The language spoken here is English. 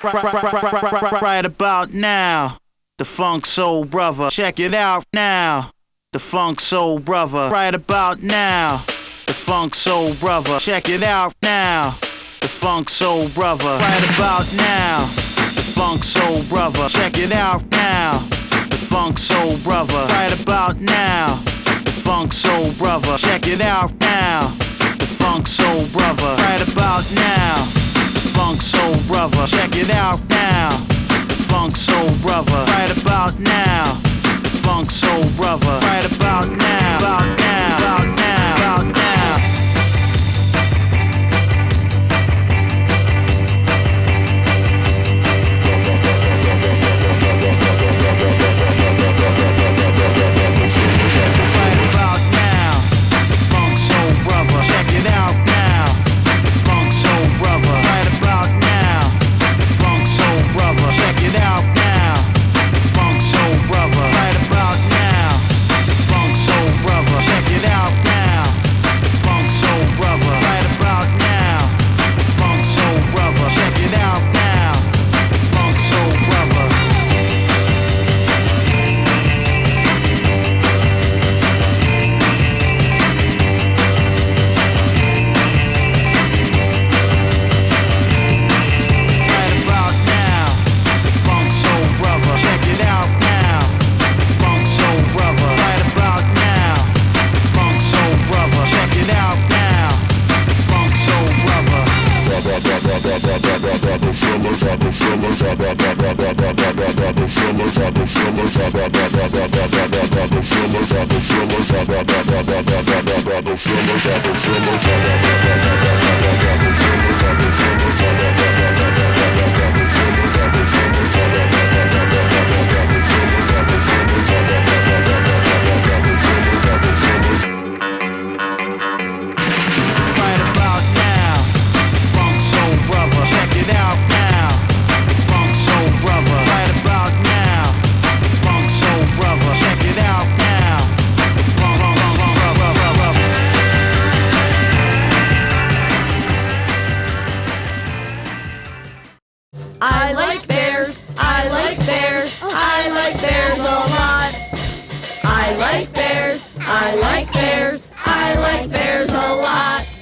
Right about now, the Funk Soul Brother. Check it out now, the Funk Soul Brother. Right about now, the Funk Soul Brother. Check it out now, the Funk Soul Brother. Right about now, the Funk Soul Brother. Check it out now, the Funk Soul Brother. Right about now, the Funk Soul Brother. Check it out now, the Funk Soul Brother. Right about now, the Funk Soul Brother. Check it out now, the Funk Soul Brother. Right about now, the Funk Soul Brother. Right about now, about now, about now, about now. Right about now, the Funk Soul Brother. Check it out now, the Funk Soul Brother. Right about now, the Funk Soul Brother. Check it out now, the Funk Soul Brother. Right about now, the Funk Soul Brother. Check it out now, the Funk Soul Brother. Right about now, the Funk Soul Brother. Check it out now, the Funk Soul Brother. Right about now, the Funk Soul Brother. Check it out now, the Funk Soul Brother. Right about now, the Funk Soul Brother. Check it out now, the Funk Soul Brother. Right about now, the Funk Soul Brother. Check it out now, the Funk Soul Brother. Right about now, the Funk Soul Brother. Check it out now, the Funk Brother. I like bears, I like bears, I like bears a lot. I like bears, I like bears, I like bears a lot.